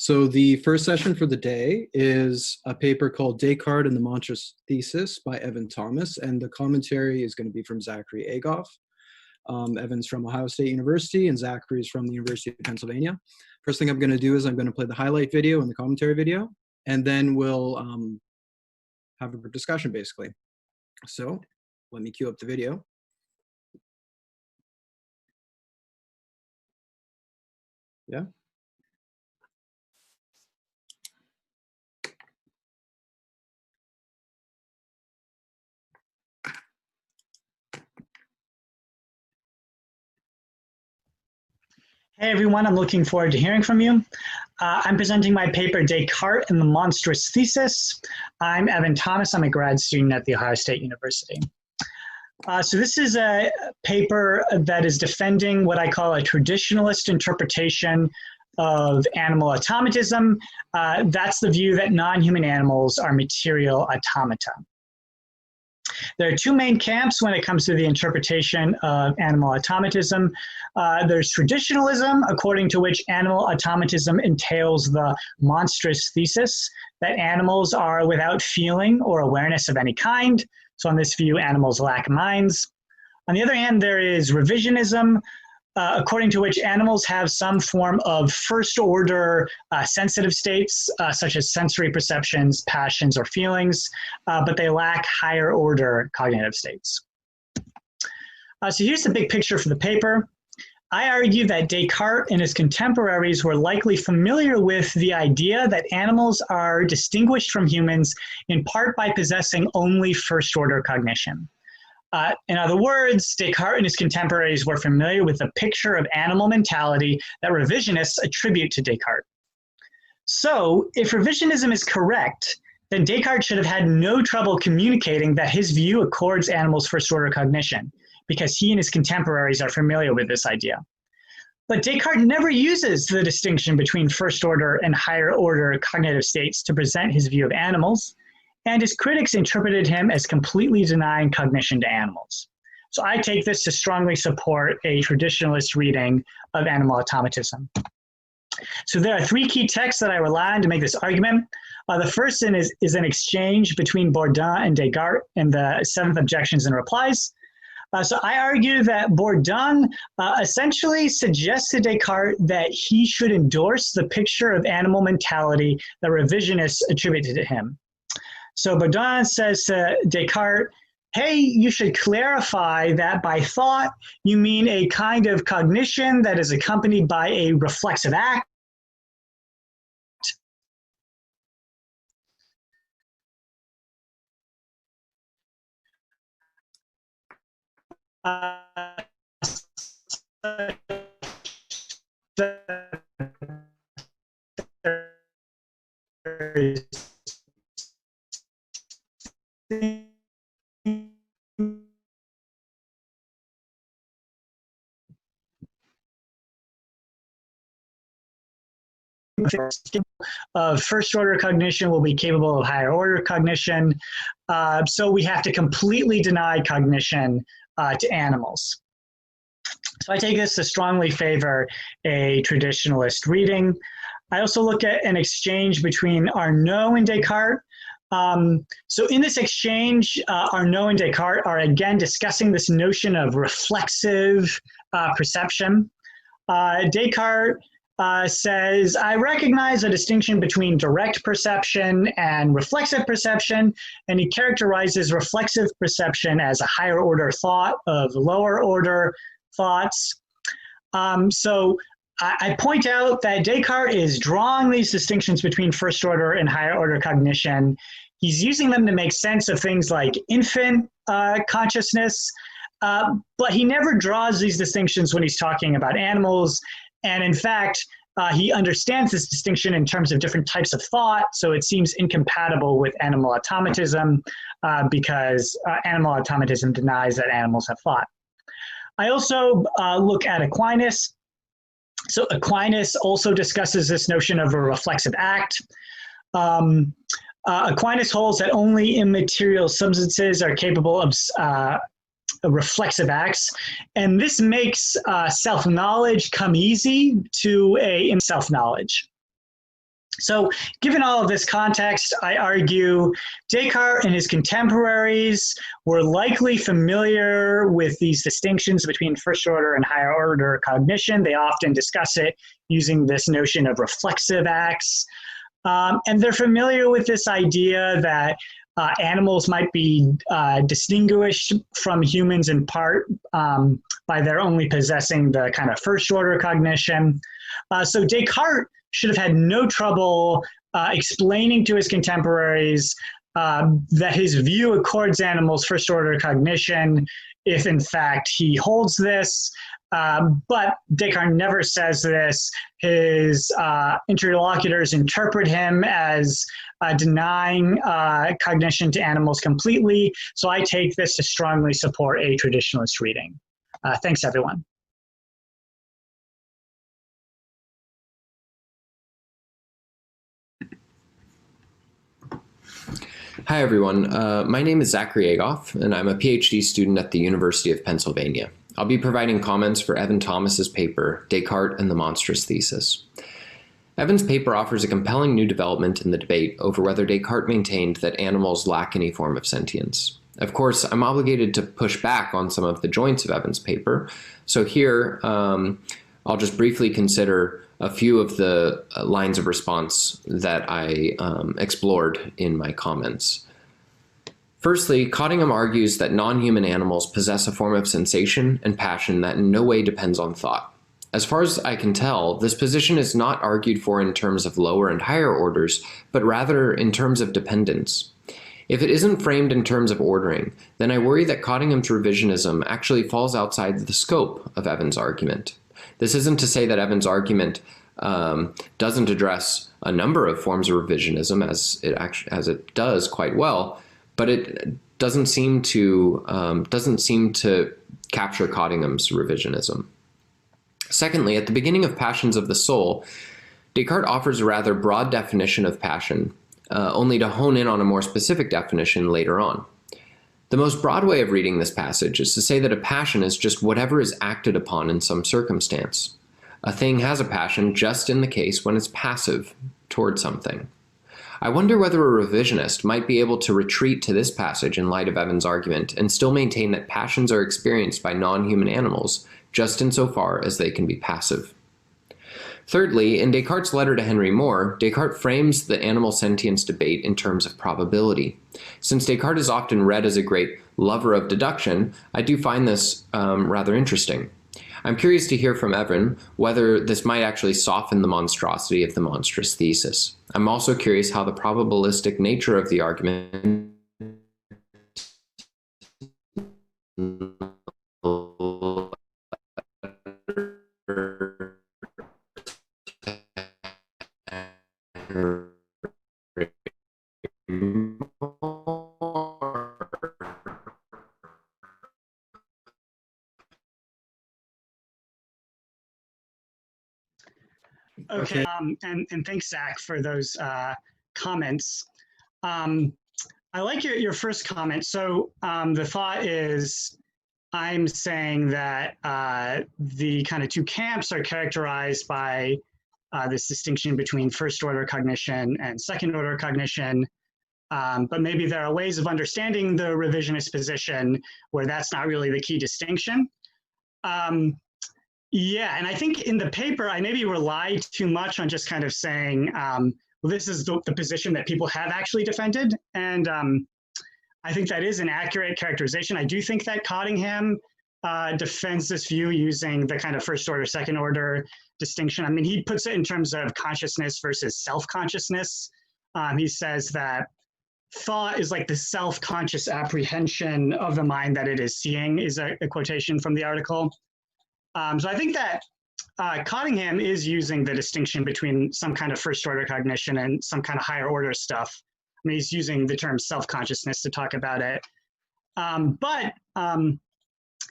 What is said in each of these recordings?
So the first session for the day is a paper called Descartes and the Monstrous Thesis by Evan Thomas, and the commentary is going to be from Zachary A Goff. Evan's from Ohio State University, and Zachary's from the University of Pennsylvania. First thing I'm going to do is I'm going to play the highlight video and the commentary video, and then we'll have a discussion, basically. So let me cue up the video. Yeah. Hey everyone, I'm looking forward to hearing from you. I'm presenting my paper, Descartes and the Monstrous Thesis. I'm Evan Thomas. I'm a grad student at The Ohio State University. So this is a paper that is defending what I call a traditionalist interpretation of animal automatism. That's the view that non-human animals are material automata. There are two main camps when it comes to the interpretation of animal automatism. There's traditionalism, according to which animal automatism entails the monstrous thesis that animals are without feeling or awareness of any kind. So on this view, animals lack minds. On the other hand, there is revisionism, according to which animals have some form of first-order sensitive states, such as sensory perceptions, passions, or feelings, but they lack higher-order cognitive states. So here's the big picture for the paper. I argue that Descartes and his contemporaries were likely familiar with the idea that animals are distinguished from humans in part by possessing only first-order cognition. In other words, Descartes and his contemporaries were familiar with the picture of animal mentality that revisionists attribute to Descartes. So, if revisionism is correct, then Descartes should have had no trouble communicating that his view accords animals' first-order cognition, because he and his contemporaries are familiar with this idea. But Descartes never uses the distinction between first-order and higher-order cognitive states to present his view of animals, and his critics interpreted him as completely denying cognition to animals. So I take this to strongly support a traditionalist reading of animal automatism. So there are three key texts that I rely on to make this argument. The first is an exchange between Bourdin and Descartes in the 7th Objections and Replies. So I argue that Bourdin essentially suggests to Descartes that he should endorse the picture of animal mentality that revisionists attributed to him. So Bourdin says to Descartes, hey, you should clarify that by thought, you mean a kind of cognition that is accompanied by a reflexive act. Of first-order cognition will be capable of higher-order cognition. So we have to completely deny cognition to animals. So I take this to strongly favor a traditionalist reading. I also look at an exchange between Arnaud and Descartes. So in this exchange, Arnaud and Descartes are again discussing this notion of reflexive perception. Descartes says, I recognize a distinction between direct perception and reflexive perception, and he characterizes reflexive perception as a higher order thought of lower order thoughts. So I point out that Descartes is drawing these distinctions between first order and higher order cognition. He's using them to make sense of things like infant consciousness, but he never draws these distinctions when he's talking about animals. And in fact, he understands this distinction in terms of different types of thought, so it seems incompatible with animal automatism because animal automatism denies that animals have thought. I also look at Aquinas. So Aquinas also discusses this notion of a reflexive act. Aquinas holds that only immaterial substances are capable of reflexive acts, and this makes self-knowledge come easy to a self-knowledge. So given all of this context, I argue Descartes and his contemporaries were likely familiar with these distinctions between first order and higher order cognition. They often discuss it using this notion of reflexive acts. And they're familiar with this idea that animals might be distinguished from humans in part by their only possessing the kind of first order cognition. So Descartes should have had no trouble explaining to his contemporaries that his view accords animals first order cognition if in fact he holds this. But Descartes never says this. His interlocutors interpret him as denying cognition to animals completely. So I take this to strongly support a traditionalist reading. Thanks, everyone. Hi, everyone. My name is Zachary A Goff, and I'm a PhD student at the University of Pennsylvania. I'll be providing comments for Evan Thomas's paper, Descartes and the Monstrous Thesis. Evan's paper offers a compelling new development in the debate over whether Descartes maintained that animals lack any form of sentience. Of course, I'm obligated to push back on some of the joints of Evan's paper, so here I'll just briefly consider a few of the lines of response that I explored in my comments. Firstly, Cottingham argues that non-human animals possess a form of sensation and passion that in no way depends on thought. As far as I can tell, this position is not argued for in terms of lower and higher orders, but rather in terms of dependence. If it isn't framed in terms of ordering, then I worry that Cottingham's revisionism actually falls outside the scope of Evan's argument. This isn't to say that Evan's argument doesn't address a number of forms of revisionism, as it does quite well, but it doesn't seem to capture Cottingham's revisionism. Secondly, at the beginning of Passions of the Soul, Descartes offers a rather broad definition of passion, only to hone in on a more specific definition later on. The most broad way of reading this passage is to say that a passion is just whatever is acted upon in some circumstance. A thing has a passion just in the case when it's passive toward something. I wonder whether a revisionist might be able to retreat to this passage in light of Evan's argument and still maintain that passions are experienced by non-human animals just insofar as they can be passive. Thirdly, in Descartes' letter to Henry Moore, Descartes frames the animal sentience debate in terms of probability. Since Descartes is often read as a great lover of deduction, I do find this rather interesting. I'm curious to hear from Evan whether this might actually soften the monstrosity of the monstrous thesis. I'm also curious how the probabilistic nature of the argument Okay, and thanks, Zach, for those comments. I like your first comment. So the thought is, I'm saying that the kind of two camps are characterized by this distinction between first order cognition and second order cognition. But maybe there are ways of understanding the revisionist position where that's not really the key distinction. Yeah, and I think in the paper, I maybe relied too much on just kind of saying, well, this is the position that people have actually defended. And I think that is an accurate characterization. I do think that Cottingham defends this view using the kind of first order, second order distinction. I mean, he puts it in terms of consciousness versus self-consciousness. He says that thought is like the self-conscious apprehension of the mind that it is seeing, is a quotation from the article. So I think that Cottingham is using the distinction between some kind of first order cognition and some kind of higher order stuff. I mean, he's using the term self-consciousness to talk about it. But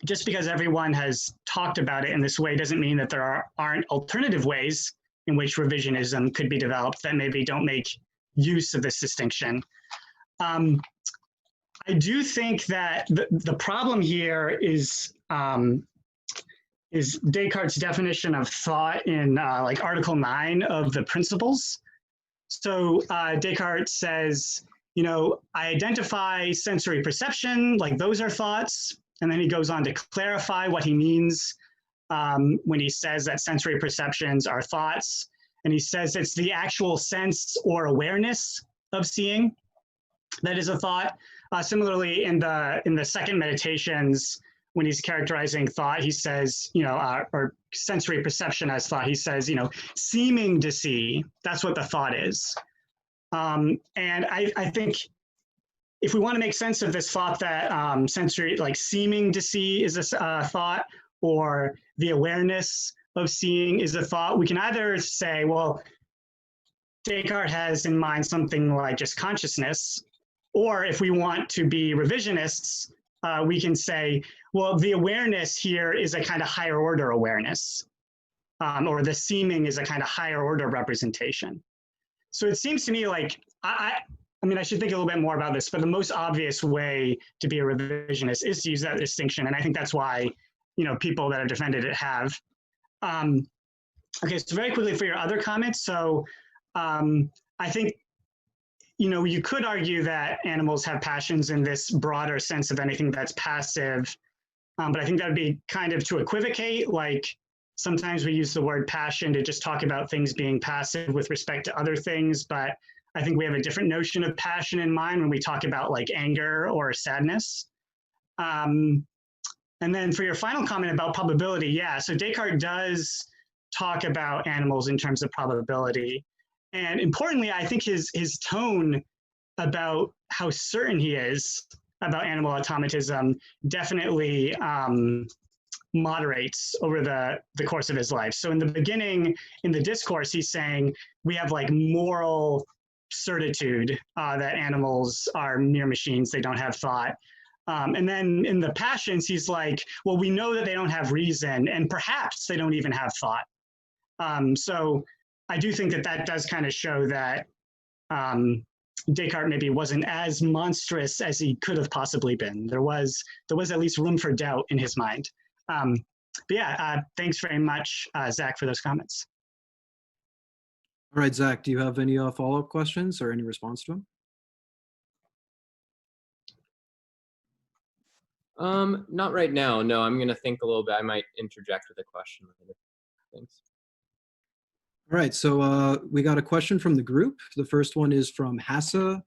just because everyone has talked about it in this way doesn't mean that there aren't alternative ways in which revisionism could be developed that maybe don't make use of this distinction. I do think that the problem here is Descartes' definition of thought in like Article 9 of the Principles. So Descartes says, you know, I identify sensory perception, like those are thoughts. And then he goes on to clarify what he means when he says that sensory perceptions are thoughts. And he says it's the actual sense or awareness of seeing that is a thought. Similarly, in the second Meditations, when he's characterizing thought, he says, you know, or sensory perception as thought, he says, you know, seeming to see, that's what the thought is. And I think if we want to make sense of this thought that sensory, like seeming to see is a thought, or the awareness of seeing is a thought, we can either say, well, Descartes has in mind something like just consciousness, or if we want to be revisionists, we can say, well, the awareness here is a kind of higher order awareness, or the seeming is a kind of higher order representation. So it seems to me like, I mean, I should think a little bit more about this, but the most obvious way to be a revisionist is to use that distinction. And I think that's why, you know, people that have defended it have. Okay, so very quickly for your other comments. So I think, you know, you could argue that animals have passions in this broader sense of anything that's passive, but I think that would be kind of to equivocate. Like sometimes we use the word passion to just talk about things being passive with respect to other things, but I think we have a different notion of passion in mind when we talk about like anger or sadness. And then for your final comment about probability, yeah, so Descartes does talk about animals in terms of probability. And importantly, I think his tone about how certain he is about animal automatism definitely moderates over the course of his life. So in the beginning, in the discourse, he's saying we have like moral certitude that animals are mere machines, they don't have thought. And then in the Passions, he's like, well, we know that they don't have reason, and perhaps they don't even have thought. So I do think that that does kind of show that Descartes maybe wasn't as monstrous as he could have possibly been. There was at least room for doubt in his mind. But yeah, thanks very much, Zach, for those comments. All right, Zach, do you have any follow-up questions or any response to them? Not right now. No, I'm going to think a little bit. I might interject with a question later. Thanks. All right, so we got a question from the group. The first one is from Hassa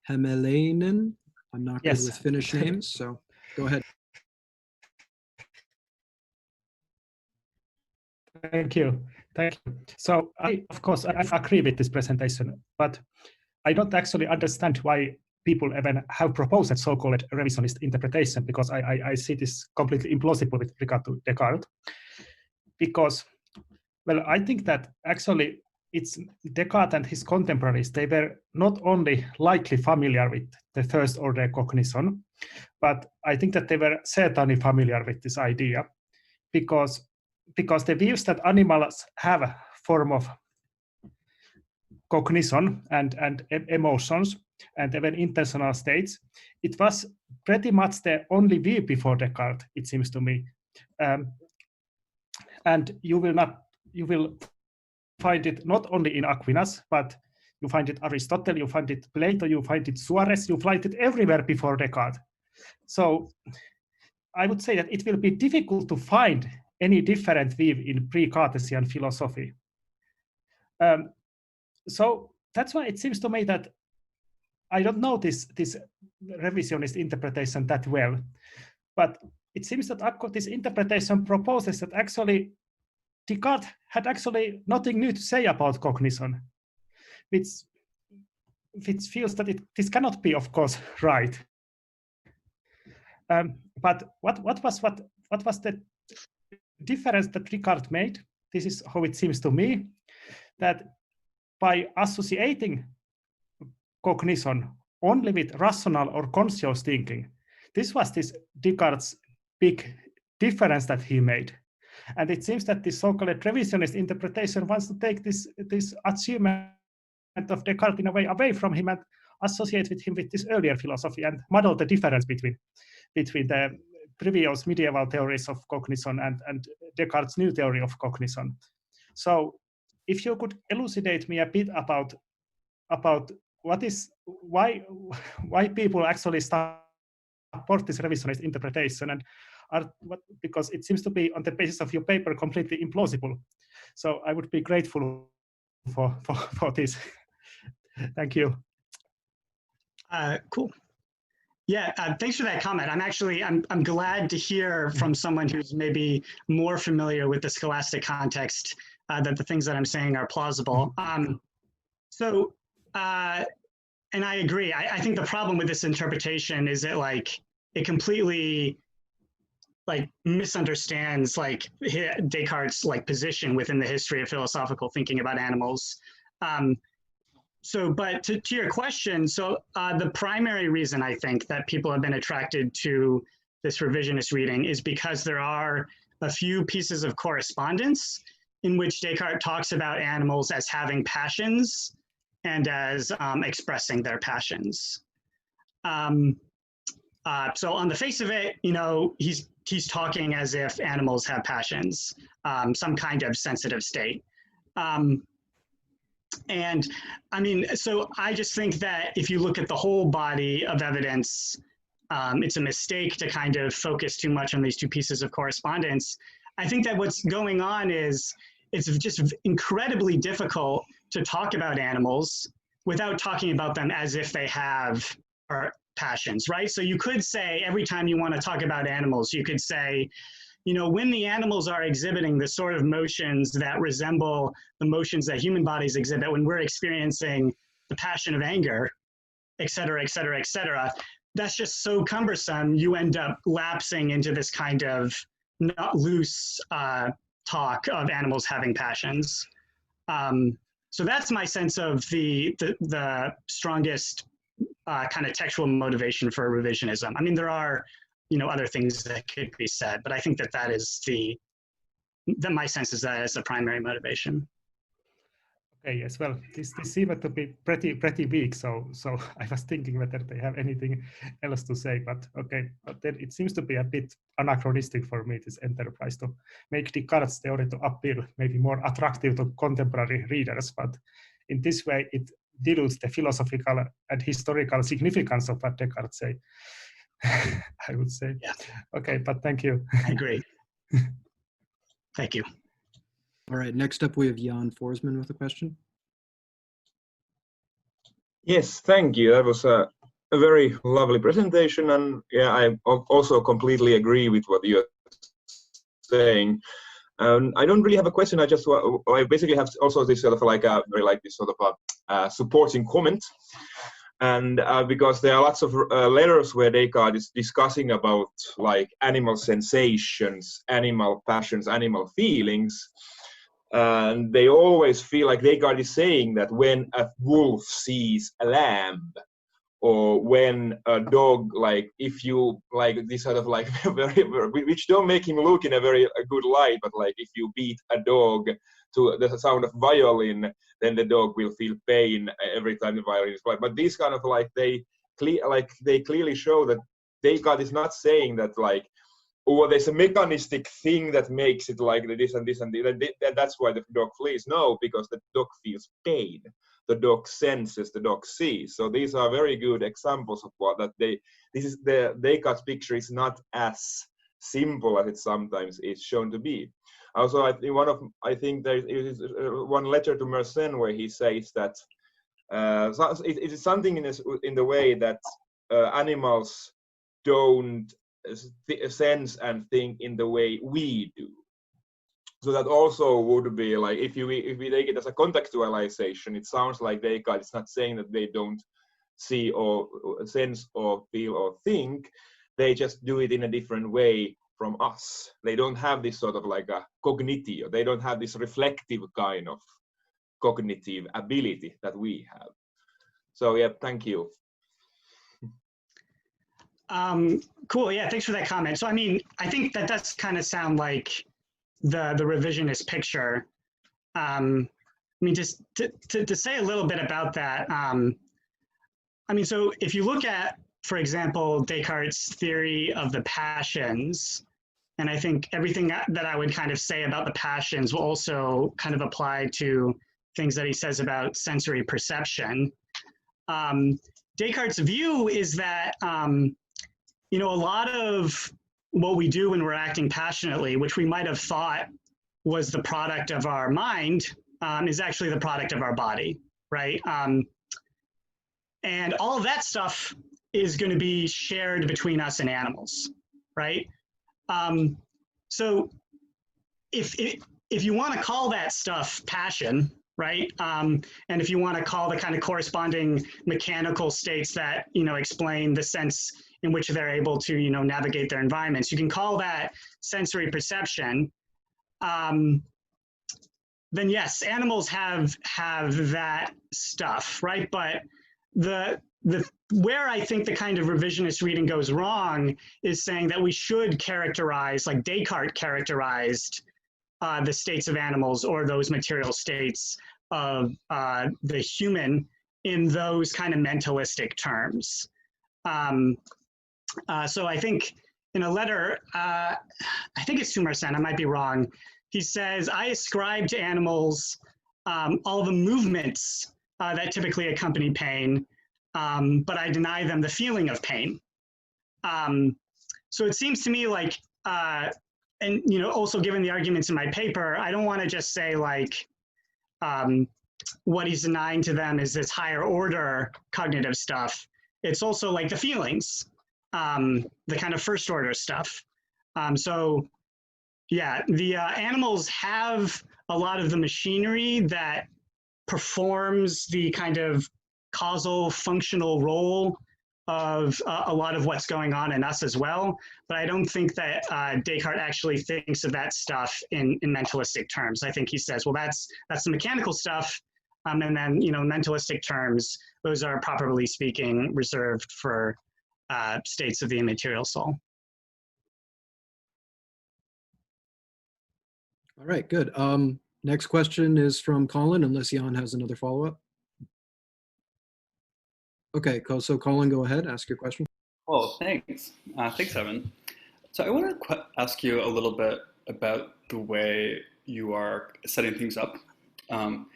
Hemelainen. I'm not good with Finnish names, so go ahead. Thank you. Thank you. So of course, I agree with this presentation, but I don't actually understand why people even have proposed a so-called revisionist interpretation, because I see this completely implausible with regard to Descartes. Because, well, I think that actually it's Descartes and his contemporaries, they were not only likely familiar with the first order cognition, but I think that they were certainly familiar with this idea, because the views that animals have a form of cognition and emotions and even intentional states, it was pretty much the only view before Descartes, it seems to me. And you will find it not only in Aquinas, but you find it Aristotle, you find it Plato, you find it Suarez, you find it everywhere before Descartes. So I would say that it will be difficult to find any different view in pre-Cartesian philosophy. So that's why it seems to me that I don't know this revisionist interpretation that well, but it seems that this interpretation proposes that actually Descartes had actually nothing new to say about cognition, which feels that this cannot be, of course, right. But what was the difference that Descartes made? This is how it seems to me, that by associating cognition only with rational or conscious thinking, this was this Descartes' big difference that he made. And it seems that this so-called revisionist interpretation wants to take this achievement of Descartes in a way away from him and associate with him with this earlier philosophy and model the difference between the previous medieval theories of cognition and Descartes' new theory of cognition. So if you could elucidate me a bit about about why people actually support this revisionist interpretation, and because it seems to be on the basis of your paper completely implausible. So I would be grateful for this. Thank you. Cool. Yeah, thanks for that comment. I'm glad to hear from someone who's maybe more familiar with the scholastic context that the things that I'm saying are plausible. And I agree. I think the problem with this interpretation is that it completely misunderstands Descartes' position within the history of philosophical thinking about animals. But to your question, the primary reason I think that people have been attracted to this revisionist reading is because there are a few pieces of correspondence in which Descartes talks about animals as having passions and as expressing their passions. So on the face of it, he's talking as if animals have passions, some kind of sensitive state. And I mean, so I just think that if you look at the whole body of evidence, it's a mistake to kind of focus too much on these two pieces of correspondence. I think that what's going on is it's just incredibly difficult to talk about animals without talking about them as if they have passions, right? So you could say every time you want to talk about animals, you could say, when the animals are exhibiting the sort of motions that resemble the motions that human bodies exhibit when we're experiencing the passion of anger, et cetera, et cetera, et cetera, that's just so cumbersome, you end up lapsing into this kind of not loose talk of animals having passions. So that's my sense of the strongest kind of textual motivation for revisionism. I mean, there are other things that could be said, but I think that is my sense is that is the primary motivation. Okay, yes, well, this seemed to be pretty weak, so I was thinking whether they have anything else to say, but okay, but then it seems to be a bit anachronistic for me, this enterprise, to make Descartes' theory to appear maybe more attractive to contemporary readers, but in this way it dilutes the philosophical and historical significance of what Descartes say. I would say. Yeah. Okay, but thank you. I agree. Thank you. All right, next up we have Jan Forsman with a question. Yes, thank you. That was a very lovely presentation, and yeah, I also completely agree with what you're saying. I don't really have a question. I basically have also this sort of this sort of a supporting comment. And because there are lots of letters where Descartes is discussing about animal sensations, animal passions, animal feelings, and they always feel like Descartes is saying that when a wolf sees a lamb, or when a dog, if you this sort of very, which don't make him look in a very good light, but if you beat a dog to the sound of violin, then the dog will feel pain every time the violin is played. But these kind of they clearly show that Descartes is not saying that there's a mechanistic thing that makes it like this and this and that's why the dog flees. No, because the dog feels pain. The dog senses, the dog sees. So these are very good examples of the Descartes picture is not as simple as it sometimes is shown to be. Also, I think there is one letter to Mersenne where he says that it is something in the way that animals don't sense and think in the way we do. So that also would be if we take it as a contextualization, it sounds like Descartes is not saying that they don't see or sense or feel or think, they just do it in a different way from us. They don't have this sort of a cognitive, they don't have this reflective kind of cognitive ability that we have. So yeah, thank you. Cool, yeah, thanks for that comment. So I mean, I think that does kind of sound like the revisionist picture. I mean, just to say a little bit about that, I mean, so if you look at, for example, Descartes' theory of the passions, and I think everything that I would kind of say about the passions will also kind of apply to things that he says about sensory perception. Descartes' view is that, a lot of what we do when we're acting passionately, which we might have thought was the product of our mind, is actually the product of our body, right? And all of that stuff is going to be shared between us and animals, right? So if you want to call that stuff passion, right? And if you want to call the kind of corresponding mechanical states that, explain the sense in which they're able to, navigate their environments, you can call that sensory perception. Then yes, animals have that stuff, right? But where I think the kind of revisionist reading goes wrong is saying that we should characterize, like Descartes characterized the states of animals or those material states of the human in those kind of mentalistic terms. So I think in a letter, I think it's to Mersenne, I might be wrong, he says, I ascribe to animals all the movements that typically accompany pain, but I deny them the feeling of pain. So it seems to me like, and also given the arguments in my paper, I don't want to just say like, what he's denying to them is this higher order cognitive stuff. It's also like the feelings, the kind of first order stuff. So yeah, the animals have a lot of the machinery that performs the kind of causal functional role of a lot of what's going on in us as well. But I don't think that Descartes actually thinks of that stuff in mentalistic terms. I think he says, well, that's the mechanical stuff. And then, mentalistic terms, those are properly speaking reserved for states of the immaterial soul. All right, good. Next question is from Colin, unless Jan has another follow-up. Okay, so Colin, go ahead, ask your question. Oh, thanks. Thanks, Evan. So I want to ask you a little bit about the way you are setting things up. And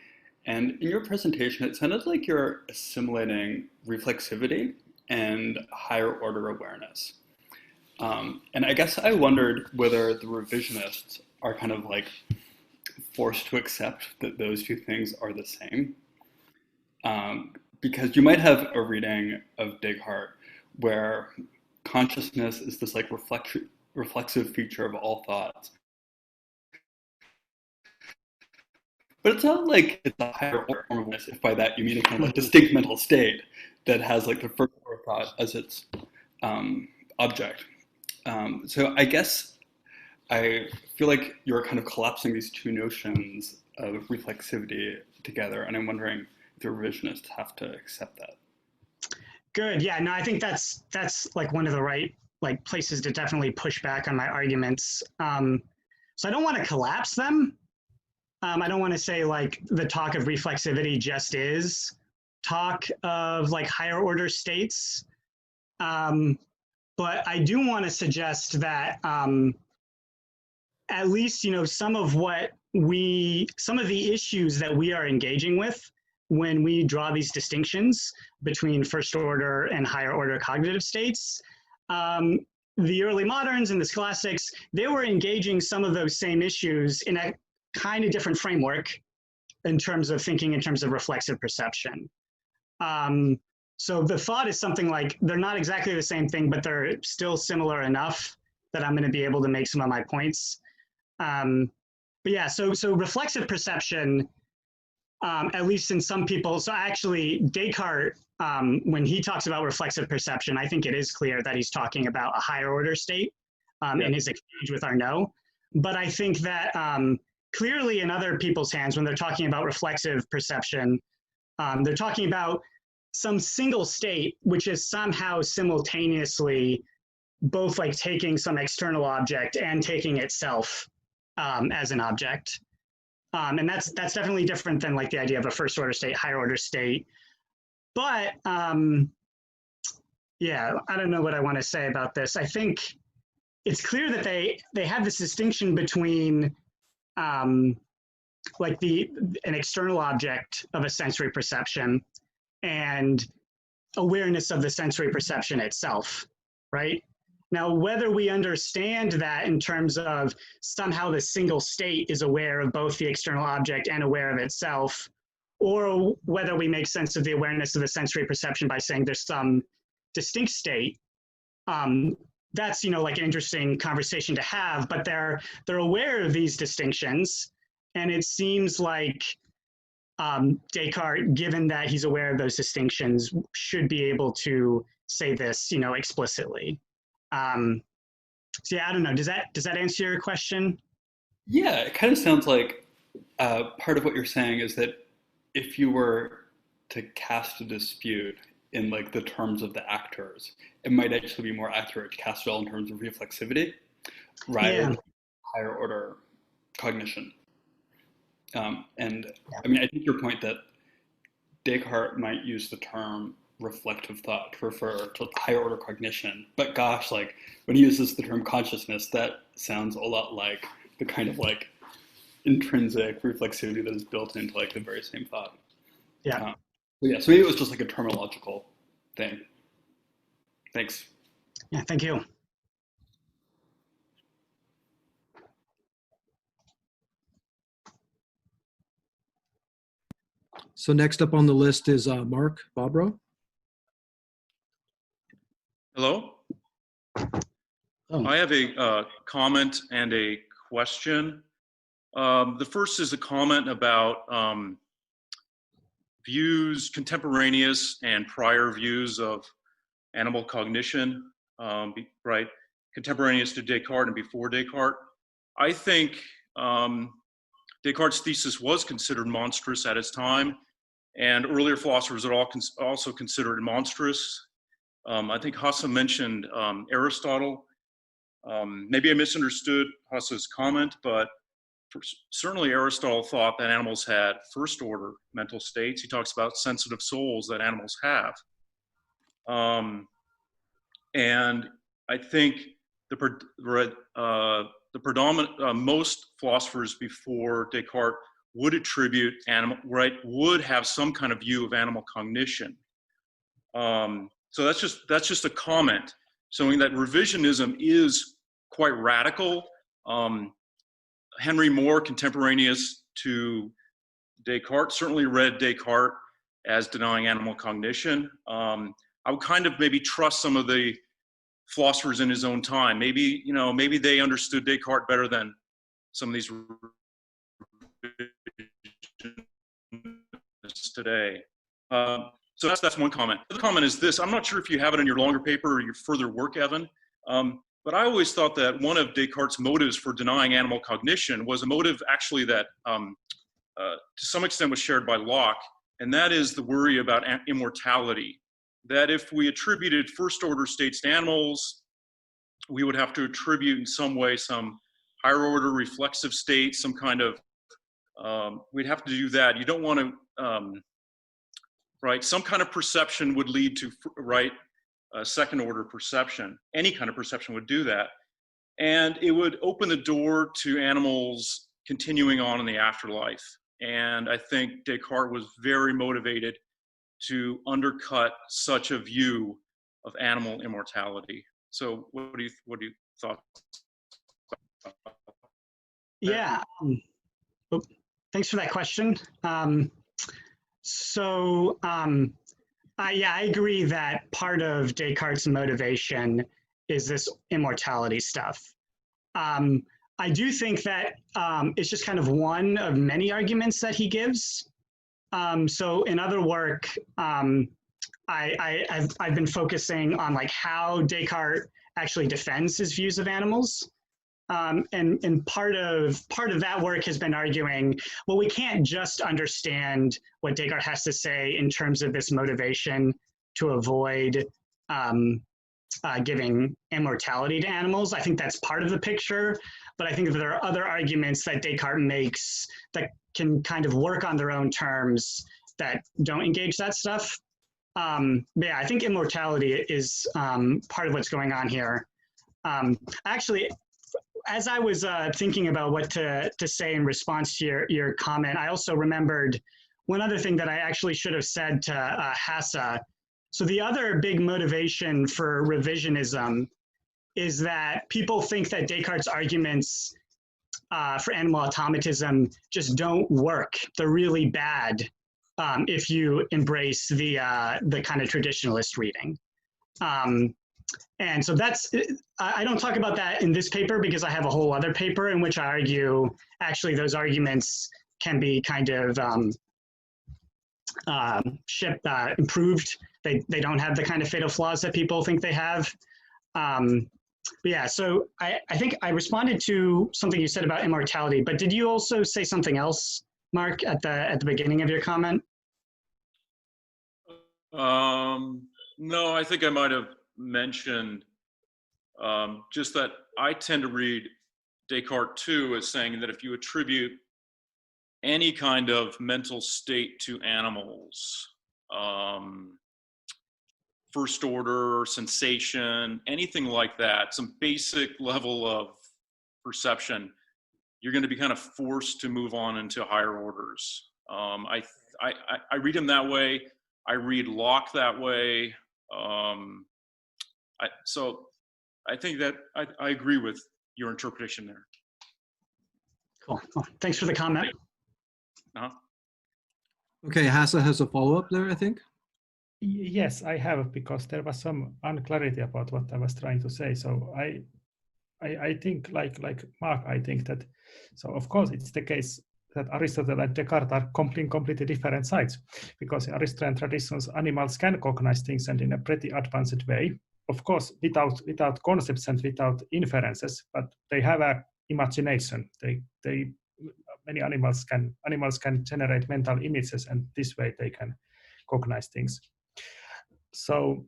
in your presentation, it sounded like you're assimilating reflexivity and higher order awareness. And I guess I wondered whether the revisionists are kind of like forced to accept that those two things are the same. Because you might have a reading of Descartes where consciousness is this like reflexive feature of all thoughts. But it's not like it's a higher order form of awareness, if by that you mean a kind of like distinct mental state that has like the first order thought as its object. So I guess I feel like you're kind of collapsing these two notions of reflexivity together, and I'm wondering if the revisionists have to accept that. Good. Yeah. No, I think that's like one of the right like places to definitely push back on my arguments. So I don't want to collapse them. I don't want to say like the talk of reflexivity just is talk of like higher order states. But I do want to suggest that at least, some of the issues that we are engaging with when we draw these distinctions between first order and higher order cognitive states, the early moderns and the scholastics, they were engaging some of those same issues in a kind of different framework in terms of thinking in terms of reflexive perception. So the thought is something like, they're not exactly the same thing, but they're still similar enough that I'm going to be able to make some of my points. But yeah, so reflexive perception, at least in some people, so actually Descartes, when he talks about reflexive perception, I think it is clear that he's talking about a higher order state in his exchange with Arnaud. But I think that clearly in other people's hands, when they're talking about reflexive perception, they're talking about some single state, which is somehow simultaneously both like taking some external object and taking itself as an object. And that's definitely different than like the idea of a first order state, higher order state. But yeah, I don't know what I want to say about this. I think it's clear that they have this distinction between like an external object of a sensory perception and awareness of the sensory perception itself, right? Now, whether we understand that in terms of somehow the single state is aware of both the external object and aware of itself, or whether we make sense of the awareness of the sensory perception by saying there's some distinct state, that's, you know, like an interesting conversation to have, but they're aware of these distinctions. And it seems like Descartes, given that he's aware of those distinctions, should be able to say this, you know, explicitly. So yeah, I don't know. Does that answer your question? Yeah, it kind of sounds like part of what you're saying is that if you were to cast a dispute in like the terms of the actors, it might actually be more accurate to cast it all in terms of reflexivity rather than higher order cognition. And I mean, I think your point that Descartes might use the term reflective thought to refer to higher order cognition, but gosh, like when he uses the term consciousness, that sounds a lot like the kind of like intrinsic reflexivity that is built into like the very same thought. Yeah. Yeah, so maybe it was just like a terminological thing. Thanks. Yeah, thank you. So next up on the list is Mark Bobrow. Hello. Oh. I have a comment and a question. The first is a comment about views, contemporaneous and prior views of animal cognition, right? Contemporaneous to Descartes and before Descartes. I think Descartes' thesis was considered monstrous at its time, and earlier philosophers had also considered it monstrous. I think Hasse mentioned Aristotle. Maybe I misunderstood Hasse's comment, but certainly Aristotle thought that animals had first order mental states. He talks about sensitive souls that animals have. And I think the predominant, most philosophers before Descartes would attribute would have some kind of view of animal cognition. So that's just a comment showing that revisionism is quite radical. Henry Moore, contemporaneous to Descartes, certainly read Descartes as denying animal cognition. I would kind of maybe trust some of the philosophers in his own time. Maybe, you know, maybe they understood Descartes better than some of these today. So that's one comment. The other comment is this. I'm not sure if you have it in your longer paper or your further work, Evan, but I always thought that one of Descartes' motives for denying animal cognition was a motive actually that to some extent was shared by Locke, and that is the worry about immortality. That if we attributed first order states to animals, we would have to attribute in some way some higher order reflexive state, some kind of, we'd have to do that. You don't want to, right, some kind of perception would lead to, right, second order perception. Any kind of perception would do that. And it would open the door to animals continuing on in the afterlife. And I think Descartes was very motivated to undercut such a view of animal immortality. So what do you thought? Yeah. Thanks for that question. Yeah, I agree that part of Descartes' motivation is this immortality stuff. I do think that it's just kind of one of many arguments that he gives. So in other work, I've been focusing on like how Descartes actually defends his views of animals. And part of that work has been arguing, well, we can't just understand what Descartes has to say in terms of this motivation to avoid giving immortality to animals. I think that's part of the picture, but I think that there are other arguments that Descartes makes that can kind of work on their own terms that don't engage that stuff. Yeah, I think immortality is part of what's going on here. Actually, as I was thinking about what to say in response to your comment, I also remembered one other thing that I actually should have said to Hassa. So the other big motivation for revisionism is that people think that Descartes' arguments for animal automatism just don't work. They're really bad if you embrace the kind of traditionalist reading. And so that's, I don't talk about that in this paper because I have a whole other paper in which I argue actually those arguments can be kind of improved. They don't have the kind of fatal flaws that people think they have. But yeah, so I think I responded to something you said about immortality, but did you also say something else, Mark, at the beginning of your comment? No, I think I might have mentioned just that I tend to read Descartes too as saying that if you attribute any kind of mental state to animals, first order, sensation, anything like that, some basic level of perception, you're going to be kind of forced to move on into higher orders. I read him that way. I read Locke that way. So I think that I agree with your interpretation there. Cool. Well, thanks for the comment. Okay, Hassa has a follow-up there, I think. Yes, I have, because there was some unclarity about what I was trying to say. So I think, like Mark, I think that, so of course it's the case that Aristotle and Descartes are completely different sides, because in Aristotelian traditions, animals can cognize things and in a pretty advanced way. Of course, without concepts and without inferences, but they have a imagination. Many animals can generate mental images, and this way they can cognize things. So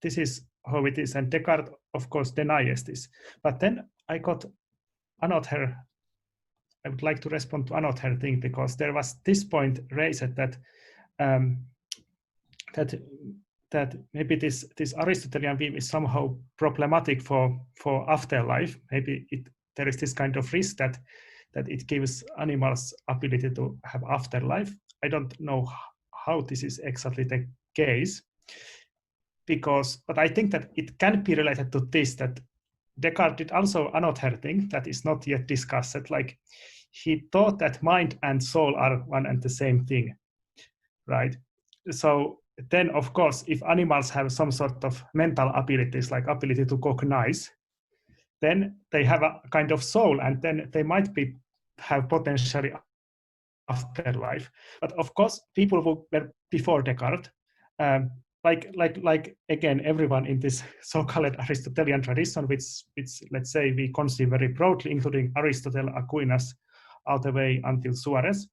this is how it is, and Descartes, of course, denies this. But then I got another, I would like to respond to another thing, because there was this point raised that that maybe this Aristotelian view is somehow problematic for afterlife. Maybe there is this kind of risk that it gives animals ability to have afterlife. I don't know how this is exactly the case, but I think that it can be related to this, that Descartes did also another thing that is not yet discussed. Like, he thought that mind and soul are one and the same thing, right? So then, of course, if animals have some sort of mental abilities, like ability to cognize, then they have a kind of soul, and then they might have potentially afterlife. But of course, people who were before Descartes, like again, everyone in this so-called Aristotelian tradition, which let's say we conceive very broadly, including Aristotle, Aquinas, all the way until Suarez,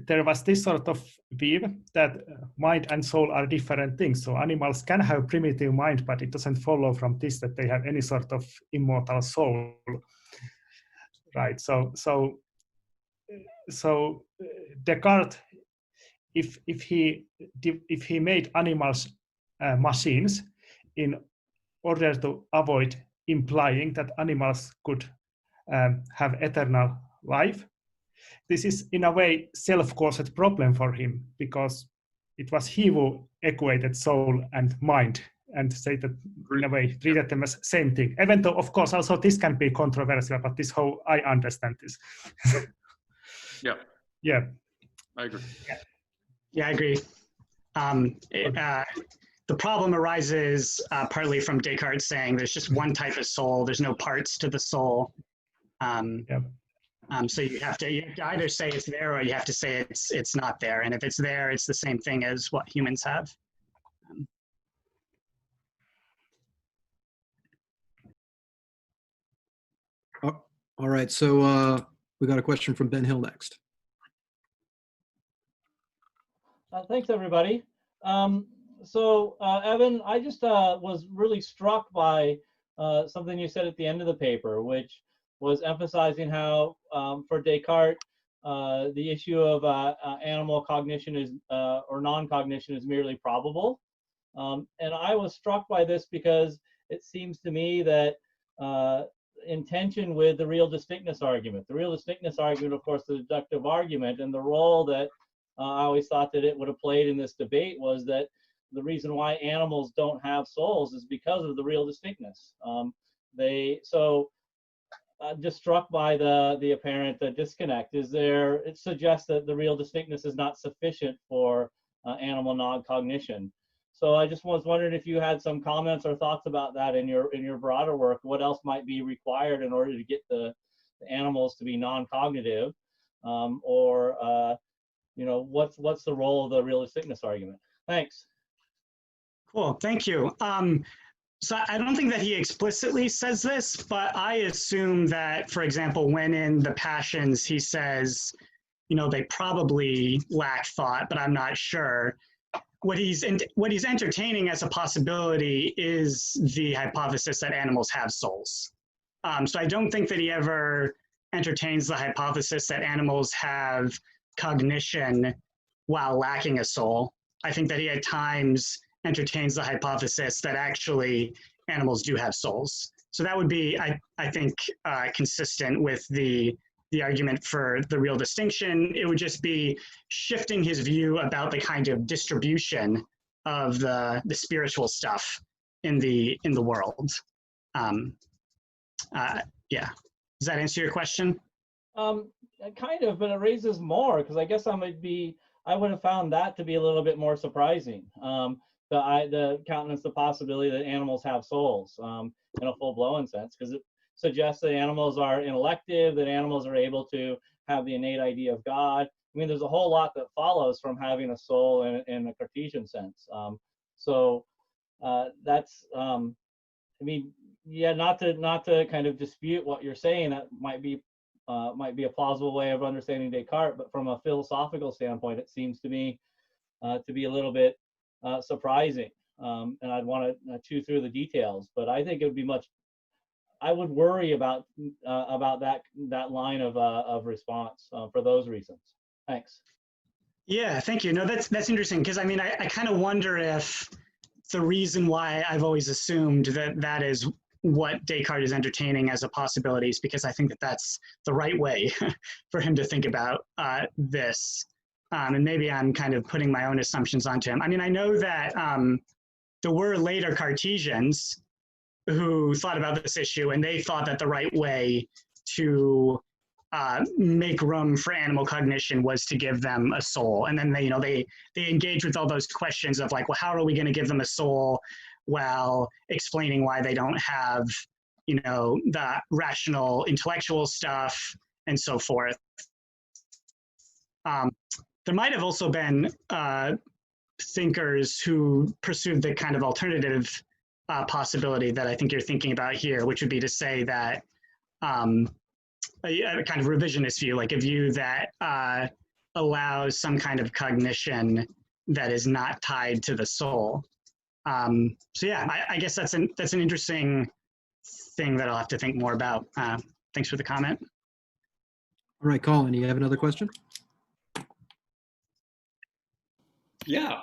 there was this sort of view that mind and soul are different things. So animals can have primitive mind, but it doesn't follow from this that they have any sort of immortal soul, right? So Descartes, if he made animals machines in order to avoid implying that animals could have eternal life, this is in a way self-caused problem for him, because it was he who equated soul and mind and say that in a way treated them as same thing. Even though, of course, also this can be controversial, but this is how I understand this. Yeah. Yeah. I agree. Yeah, I agree. The problem arises partly from Descartes saying there's just one type of soul, there's no parts to the soul. So you have to either say it's there, or you have to say it's not there. And if it's there, it's the same thing as what humans have. All right, so we got a question from Ben Hill next. Thanks, everybody. Evan, I just was really struck by something you said at the end of the paper, which was emphasizing how, for Descartes, the issue of animal cognition is or non-cognition is merely probable. And I was struck by this because it seems to me that in tension with the real distinctness argument. The real distinctness argument, of course, the deductive argument, and the role that I always thought that it would have played in this debate was that the reason why animals don't have souls is because of the real distinctness. Just struck by the apparent disconnect. It suggests that the real distinctness is not sufficient for animal non-cognition. So I just was wondering if you had some comments or thoughts about that in your broader work. What else might be required in order to get the animals to be non-cognitive, or what's the role of the real distinctness argument? Thanks. Cool, thank you. So I don't think that he explicitly says this, but I assume that, for example, when in the Passions he says, they probably lack thought, but I'm not sure. What he's entertaining as a possibility is the hypothesis that animals have souls. So I don't think that he ever entertains the hypothesis that animals have cognition while lacking a soul. I think that he at times entertains the hypothesis that actually animals do have souls. So that would be, I think, consistent with the argument for the real distinction. It would just be shifting his view about the kind of distribution of the spiritual stuff in the world. Yeah. Does that answer your question? Kind of, but it raises more, because I guess I would have found that to be a little bit more surprising. The countenance the possibility that animals have souls in a full-blown sense, because it suggests that animals are intellective, that animals are able to have the innate idea of God. I mean, there's a whole lot that follows from having a soul in a Cartesian sense. That's, not to kind of dispute what you're saying. That might be a plausible way of understanding Descartes, but from a philosophical standpoint, it seems to me to be a little bit surprising. And I'd want to chew through the details, but I think it would be I would worry about that line of response for those reasons. Thanks. Yeah, thank you. No, that's interesting, because I kind of wonder if the reason why I've always assumed that is what Descartes is entertaining as a possibility is because I think that that's the right way for him to think about this. And maybe I'm kind of putting my own assumptions onto him. I know that there were later Cartesians who thought about this issue, and they thought that the right way to make room for animal cognition was to give them a soul. And then they engage with all those questions of like, well, how are we going to give them a soul while explaining why they don't have, the rational intellectual stuff and so forth. There might have also been thinkers who pursued the kind of alternative possibility that I think you're thinking about here, which would be to say that a kind of revisionist view, like a view that allows some kind of cognition that is not tied to the soul. So yeah, I guess that's an interesting thing that I'll have to think more about. Thanks for the comment. All right, Colin, you have another question? Yeah.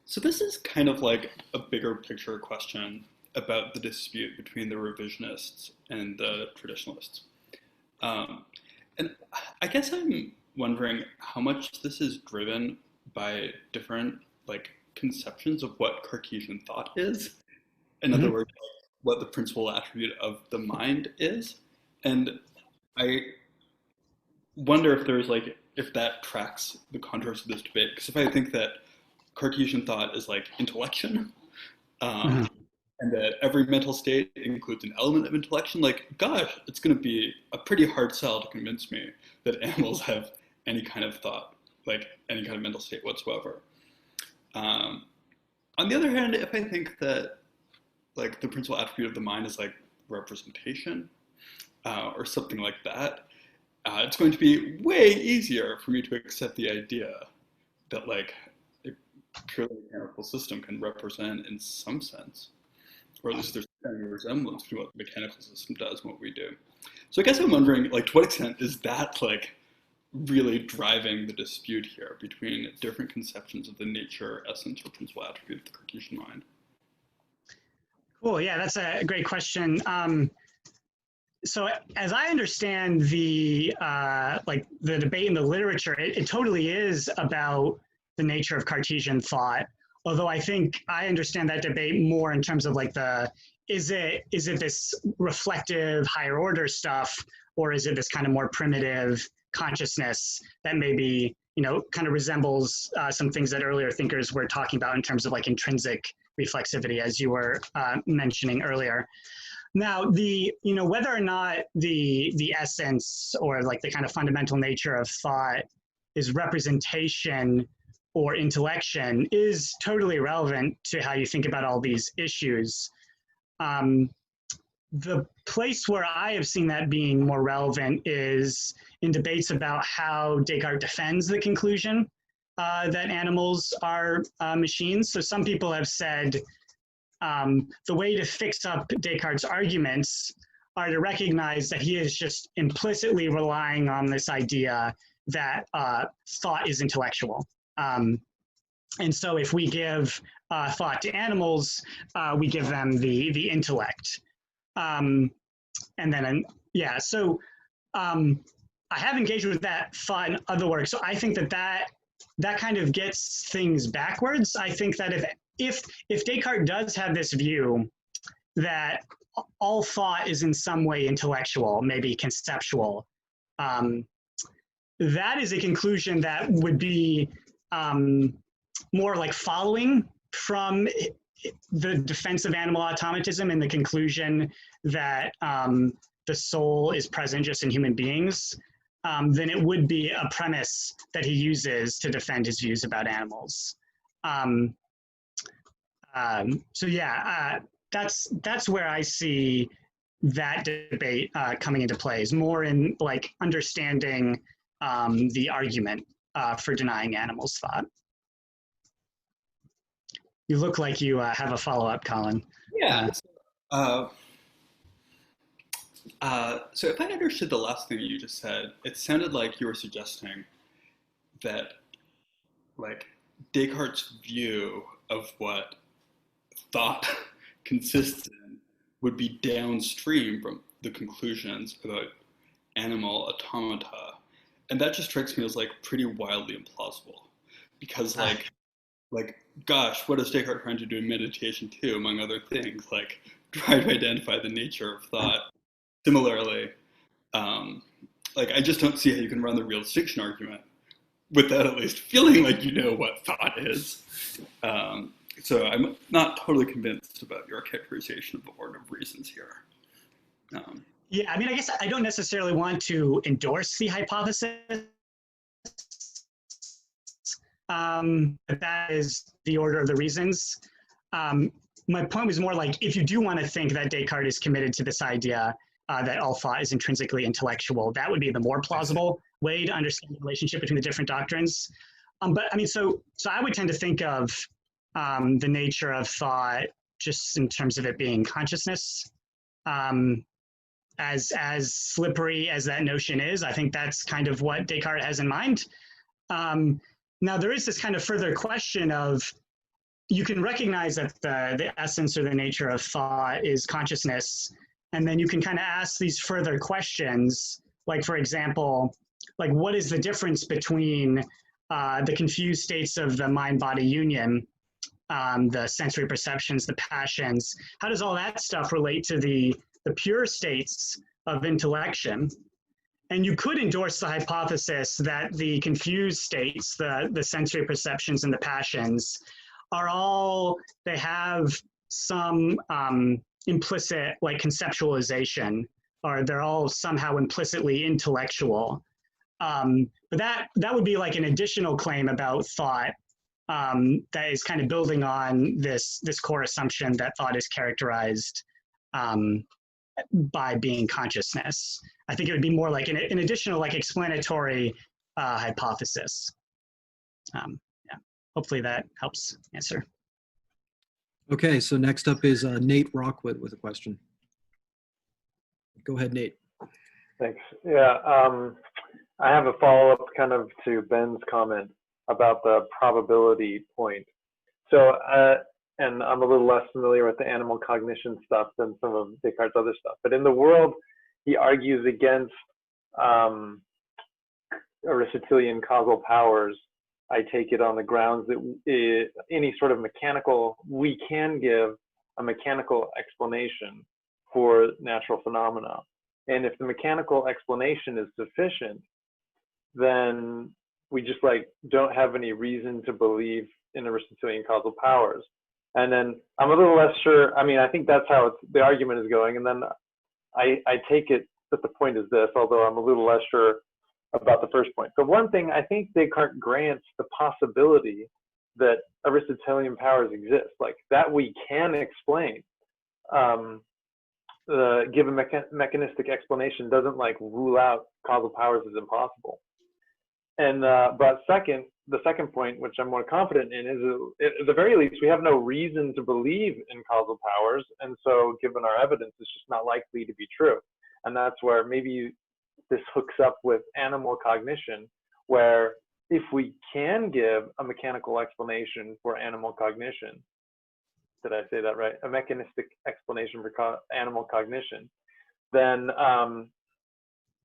So this is kind of like a bigger picture question about the dispute between the revisionists and the traditionalists. And I guess I'm wondering how much this is driven by different conceptions of what Cartesian thought is. In other words, what the principal attribute of the mind is. And I wonder if there's if that tracks the contours of this debate. Because if I think that Cartesian thought is like intellection, and that every mental state includes an element of intellection, gosh, it's going to be a pretty hard sell to convince me that animals have any kind of thought, any kind of mental state whatsoever. On the other hand, if I think that the principal attribute of the mind is representation or something like that, it's going to be way easier for me to accept the idea that a purely mechanical system can represent in some sense, or at least there's a resemblance between what the mechanical system does and what we do. So I guess I'm wondering, to what extent is that really driving the dispute here between different conceptions of the nature, essence, or principal attribute of the Cartesian mind? Cool. Yeah, that's a great question. So as I understand the the debate in the literature, it totally is about the nature of Cartesian thought. Although I think I understand that debate more in terms of like is it this reflective higher order stuff, or is it this kind of more primitive consciousness that maybe, you know, kind of resembles some things that earlier thinkers were talking about in terms of like intrinsic reflexivity, as you were mentioning earlier. Now, whether or not the essence or like the kind of fundamental nature of thought is representation or intellection is totally relevant to how you think about all these issues. The place where I have seen that being more relevant is in debates about how Descartes defends the conclusion that animals are machines. So some people have said the way to fix up Descartes' arguments are to recognize that he is just implicitly relying on this idea that thought is intellectual. And so if we give thought to animals, we give them the intellect. And then, yeah, so I have engaged with that thought in other works. So I think that kind of gets things backwards. I think that if Descartes does have this view that all thought is in some way intellectual, maybe conceptual, that is a conclusion that would be more like following from the defense of animal automatism and the conclusion that the soul is present just in human beings, then it would be a premise that he uses to defend his views about animals. So yeah, that's where I see that debate coming into play, is more in like understanding the argument for denying animals thought. You look like you have a follow-up, Colin. Yeah. So if I understood the last thing you just said, it sounded like you were suggesting that like Descartes' view of what thought consists in would be downstream from the conclusions about animal automata. And that just strikes me as like pretty wildly implausible, because like gosh, what is Descartes trying to do in meditation too, among other things, like try to identify the nature of thought. Similarly, like I just don't see how you can run the real distinction argument without at least feeling like you know what thought is. So I'm not totally convinced about your characterization of the order of reasons here. Yeah, I mean, I guess I don't necessarily want to endorse the hypothesis. That is the order of the reasons. My point was more like, if you do want to think that Descartes is committed to this idea that all thought is intrinsically intellectual, that would be the more plausible way to understand the relationship between the different doctrines. But I mean, so I would tend to think of the nature of thought just in terms of it being consciousness. As slippery as that notion is, I think that's kind of what Descartes has in mind. Now, there is this kind of further question of, you can recognize that the essence or the nature of thought is consciousness, and then you can kind of ask these further questions, like, for example, like, what is the difference between the confused states of the mind-body union, the sensory perceptions, the passions? How does all that stuff relate to the pure states of intellection? And you could endorse the hypothesis that the confused states, the sensory perceptions and the passions, are all, they have some implicit like conceptualization, or they're all somehow implicitly intellectual. But that would be like an additional claim about thought that is kind of building on this core assumption that thought is characterized by being consciousness. I think it would be more like an additional like explanatory hypothesis. Yeah, hopefully that helps answer. Okay, so next up is Nate Rockwood with a question. Go ahead, Nate. Thanks. Yeah, I have a follow-up kind of to Ben's comment about the probability point. So and I'm a little less familiar with the animal cognition stuff than some of Descartes' other stuff. But in the world, he argues against Aristotelian causal powers. I take it on the grounds that any sort of we can give a mechanical explanation for natural phenomena. And if the mechanical explanation is sufficient, then we just like don't have any reason to believe in Aristotelian causal powers. And then I'm a little less sure. I mean, I think that's how the argument is going. And then I take it that the point is this, although I'm a little less sure about the first point. So one thing, I think Descartes grants the possibility that Aristotelian powers exist, like that we can explain. Give a mechanistic explanation doesn't like rule out causal powers as impossible. And but the second point, which I'm more confident in, is at the very least we have no reason to believe in causal powers, and so given our evidence, it's just not likely to be true. And that's where maybe this hooks up with animal cognition, where if we can give a mechanical explanation for animal cognition, did I say that right? A mechanistic explanation for animal cognition, then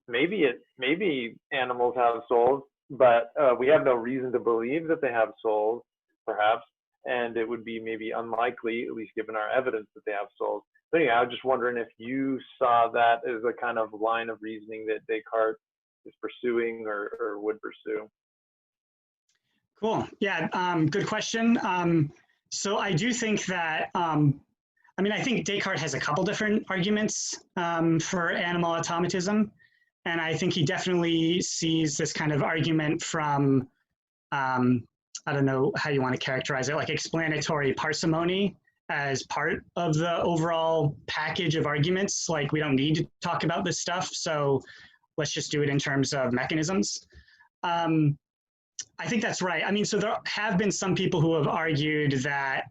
maybe animals have souls, but we have no reason to believe that they have souls, perhaps, and it would be maybe unlikely, at least given our evidence, that they have souls. But anyway, I was just wondering if you saw that as a kind of line of reasoning that Descartes is pursuing or would pursue. Cool. Yeah, good question. So I do think that, I think Descartes has a couple different arguments for animal automatism. And I think he definitely sees this kind of argument from, I don't know how you want to characterize it, like explanatory parsimony as part of the overall package of arguments. Like, we don't need to talk about this stuff, so let's just do it in terms of mechanisms. I think that's right. I mean, so there have been some people who have argued that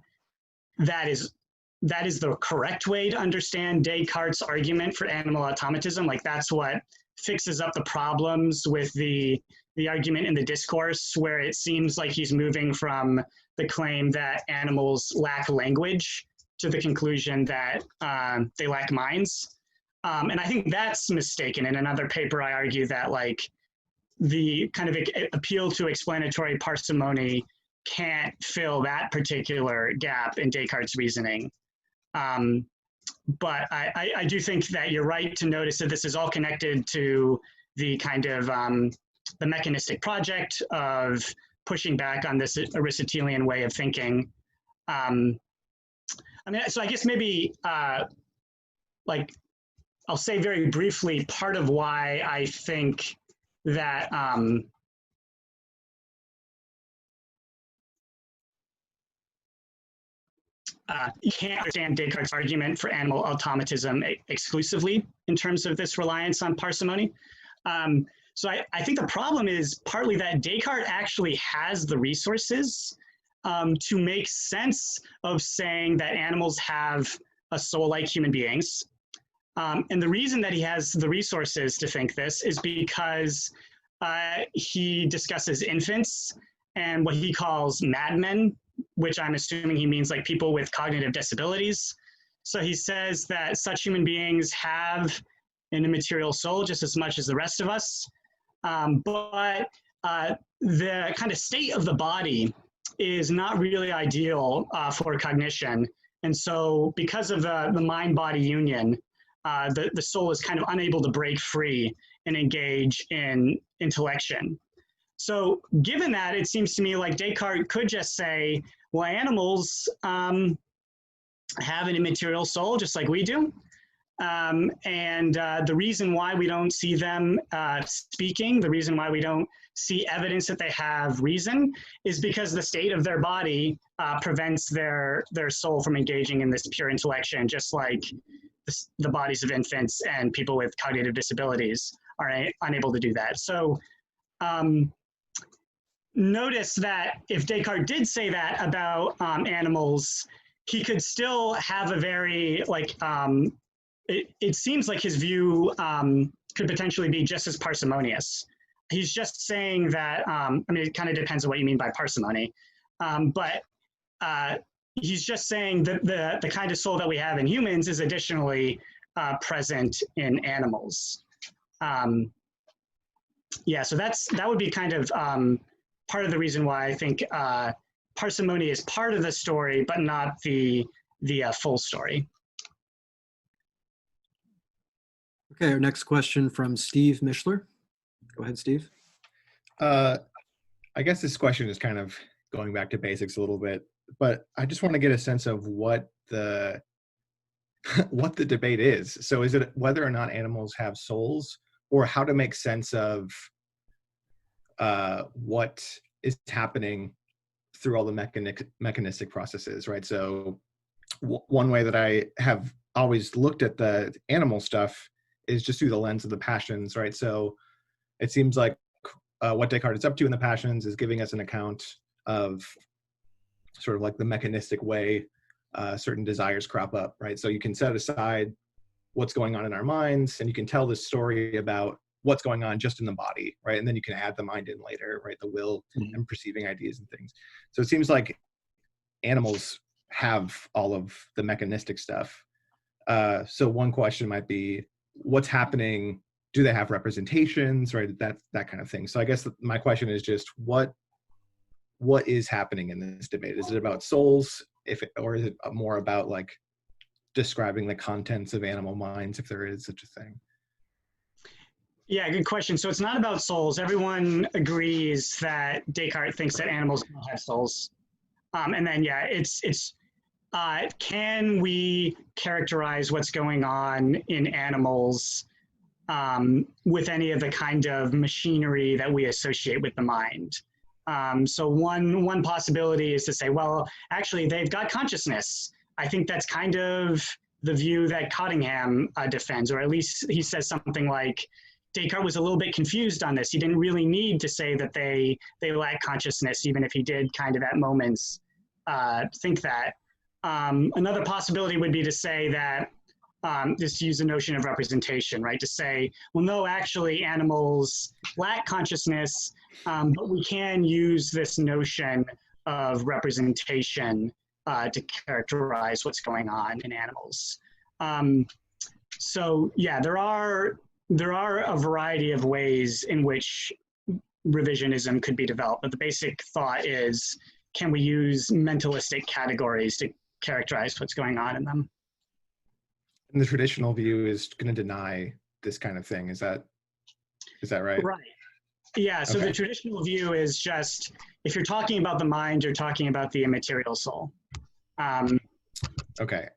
that is the correct way to understand Descartes' argument for animal automatism. Like, that's what fixes up the problems with the argument in the discourse, where it seems like he's moving from the claim that animals lack language to the conclusion that they lack minds. And I think that's mistaken. In another paper, I argue that like the kind of appeal to explanatory parsimony can't fill that particular gap in Descartes' reasoning. But I do think that you're right to notice that this is all connected to the kind of the mechanistic project of pushing back on this Aristotelian way of thinking. So I guess maybe like I'll say very briefly part of why I think that you can't understand Descartes' argument for animal automatism exclusively in terms of this reliance on parsimony. So I think the problem is partly that Descartes actually has the resources to make sense of saying that animals have a soul like human beings. And the reason that he has the resources to think this is because he discusses infants and what he calls madmen, which I'm assuming he means like people with cognitive disabilities. So he says that such human beings have an immaterial soul just as much as the rest of us. But the kind of state of the body is not really ideal for cognition. And so because of the mind-body union, the soul is kind of unable to break free and engage in intellection. So given that, it seems to me like Descartes could just say, well, animals have an immaterial soul just like we do. And the reason why we don't see them speaking, the reason why we don't see evidence that they have reason is because the state of their body prevents their soul from engaging in this pure intellection, just like the bodies of infants and people with cognitive disabilities are unable to do that. So notice that if Descartes did say that about animals, he could still have a very, like, it seems like his view could potentially be just as parsimonious. He's just saying that, it kind of depends on what you mean by parsimony, but he's just saying that the kind of soul that we have in humans is additionally present in animals. Yeah, so that would be kind of part of the reason why I think parsimony is part of the story, but not the full story. Okay, our next question from Steve Mishler. Go ahead, Steve. I guess this question is kind of going back to basics a little bit, but I just want to get a sense of what the what the debate is. So is it whether or not animals have souls, or how to make sense of what is happening through all the mechanistic processes, right? So one way that I have always looked at the animal stuff is just through the lens of the passions, right? So it seems like what Descartes is up to in the passions is giving us an account of sort of like the mechanistic way certain desires crop up, right? So you can set aside what's going on in our minds, and you can tell this story about what's going on just in the body, right? And then you can add the mind in later, right? The will and perceiving ideas and things. So it seems like animals have all of the mechanistic stuff. So one question might be, what's happening? Do they have representations, right? That kind of thing. So I guess my question is just what is happening in this debate? Is it about souls, or is it more about like describing the contents of animal minds, if there is such a thing? Yeah, good question. So it's not about souls. Everyone agrees that Descartes thinks that animals don't have souls. And then, yeah, it's can we characterize what's going on in animals with any of the kind of machinery that we associate with the mind? So one possibility is to say, well, actually, they've got consciousness. I think that's kind of the view that Cottingham defends, or at least he says something like, Descartes was a little bit confused on this. He didn't really need to say that they lack consciousness, even if he did kind of at moments think that. Another possibility would be to say that, just use the notion of representation, right? To say, well, no, actually animals lack consciousness, but we can use this notion of representation to characterize what's going on in animals. So yeah, there are a variety of ways in which revisionism could be developed, but the basic thought is, can we use mentalistic categories to characterize what's going on in them? And the traditional view is going to deny this kind of thing. Is that right? Right. Yeah, so okay. The traditional view is just, if you're talking about the mind, you're talking about the immaterial soul. Okay.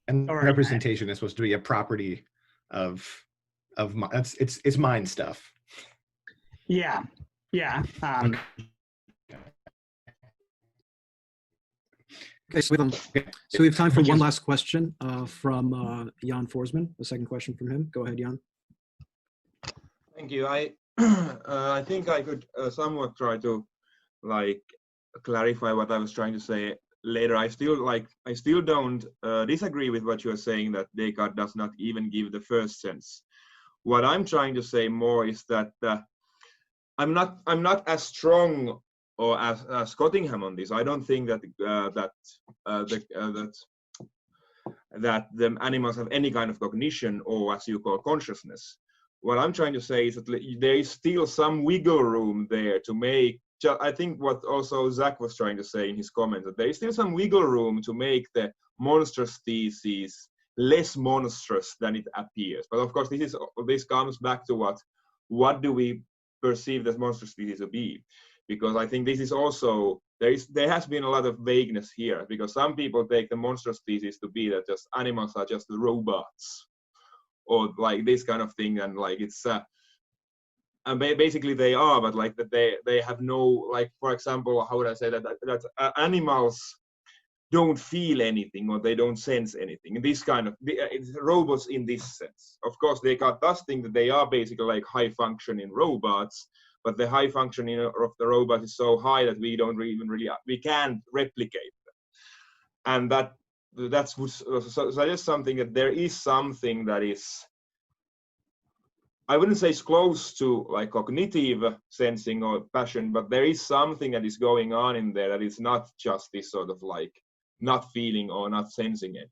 And representation is supposed to be a property of it's mind stuff. Yeah. Okay, so we have time for one last question from Jan Forsman. The second question from him. Go ahead, Jan. Thank you. I think I could somewhat try to like clarify what I was trying to say later. I still don't disagree with what you are saying, that Descartes does not even give the first sense. What I'm trying to say more is that I'm not as strong or as Cottingham on this. I don't think that that the animals have any kind of cognition, or as you call consciousness. What I'm trying to say is that there is still some wiggle room there to make. I think what also Zach was trying to say in his comment, that there is still some wiggle room to make the monstrous thesis less monstrous than it appears. But of course, this comes back to what do we perceive this monstrous thesis to be? Because I think this is also, there has been a lot of vagueness here, because some people take the monstrous thesis to be that just animals are just robots, or like this kind of thing, and like it's basically they are, but like that they have no, like, for example, how would I say that animals don't feel anything, or they don't sense anything. This kind of it's robots in this sense. Of course, Descartes does think that they are basically like high functioning robots, but the high functioning of the robot is so high that we don't even we can't replicate them. And that's suggest something, that there is something that is I wouldn't say it's close to like cognitive sensing or passion, but there is something that is going on in there that is not just this sort of like not feeling or not sensing it.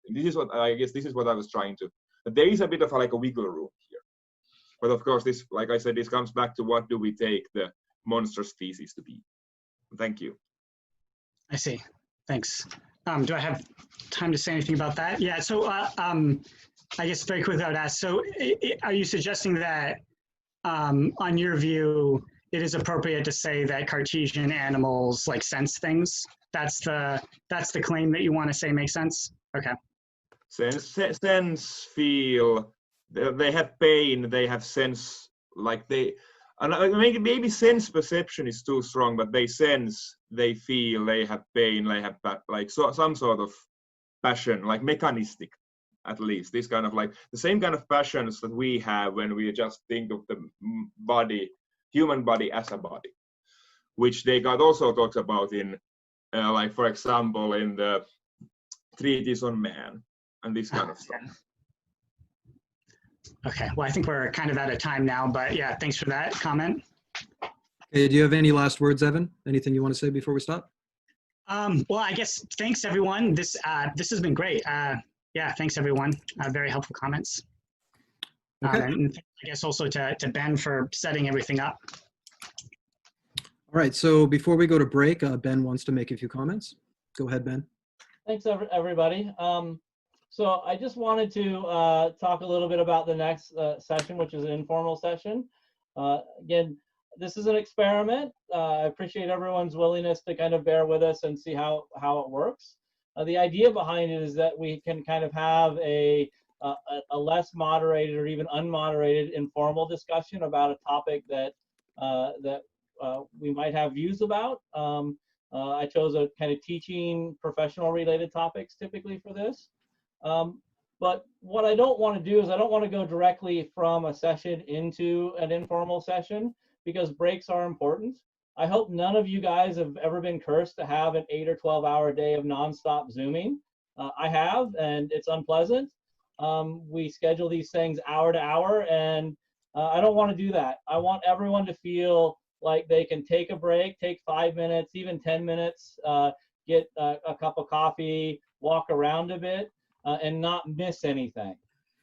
This is what I guess. This is what I was trying to. But there is a bit of like a wiggle room here. But of course, this, like I said, this comes back to what do we take the monstrous thesis to be. Thank you. I see. Thanks. Do I have time to say anything about that? Yeah. So I guess very quickly I would ask. So are you suggesting that, on your view, it is appropriate to say that Cartesian animals like sense things? That's the claim that you want to say makes sense? Okay. Sense, feel, they have pain, they have sense, like they, and maybe sense perception is too strong, but they sense, they feel, they have pain, they have like some sort of passion, like mechanistic, at least. This kind of like the same kind of passions that we have when we just think of the body, human body as a body, which Descartes also talks about in, like for example, in the Treatise on Man and this kind of stuff. Okay, well, I think we're kind of out of time now, but yeah, thanks for that comment. Okay, do you have any last words, Evan? Anything you want to say before we stop? Well, I guess thanks everyone. This has been great. Yeah, thanks everyone. Very helpful comments. Okay. And I guess also to Ben for setting everything up. All right, so before we go to break, Ben wants to make a few comments. Go ahead, Ben. Thanks, everybody. So I just wanted to talk a little bit about the next session, which is an informal session. Again, this is an experiment. I appreciate everyone's willingness to kind of bear with us and see how it works. The idea behind it is that we can kind of have a less moderated or even unmoderated informal discussion about a topic that we might have views about. I chose a kind of teaching, professional related topics typically for this. But what I don't want to do is I don't want to go directly from a session into an informal session because breaks are important. I hope none of you guys have ever been cursed to have an 8 or 12-hour day of nonstop Zooming. I have, and it's unpleasant. We schedule these things hour to hour, and I don't want to do that. I want everyone to feel like they can take a break, take 5 minutes, even 10 minutes, get a cup of coffee, walk around a bit, and not miss anything.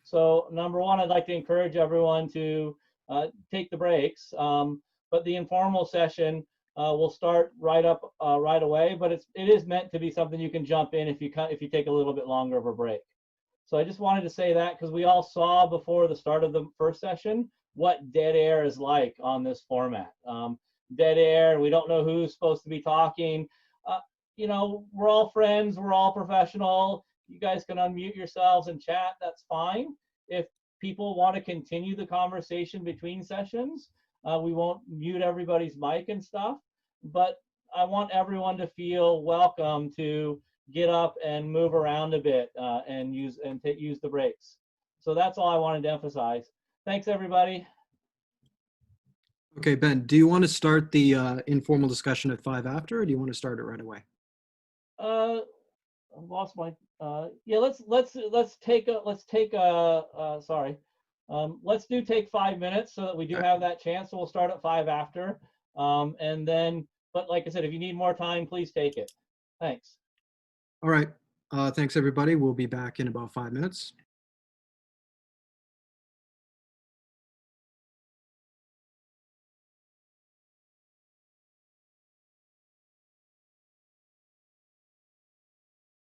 So number one, I'd like to encourage everyone to take the breaks, but the informal session will start right away, but it is meant to be something you can jump in if you take a little bit longer of a break. So I just wanted to say that because we all saw before the start of the first session what dead air is like on this format. Dead air, we don't know who's supposed to be talking. You know, we're all friends, we're all professional. You guys can unmute yourselves and chat, that's fine. If people want to continue the conversation between sessions, we won't mute everybody's mic and stuff, but I want everyone to feel welcome to get up and move around a bit and use the breaks. So that's all I wanted to emphasize. Thanks, everybody. Okay, Ben, do you want to start the informal discussion at 5 after, or do you want to start it right away? I lost my. Yeah, let's take 5 minutes so that we do have that chance. So we'll start at 5 after, and then. But like I said, if you need more time, please take it. Thanks. All right. Thanks, everybody. We'll be back in about 5 minutes.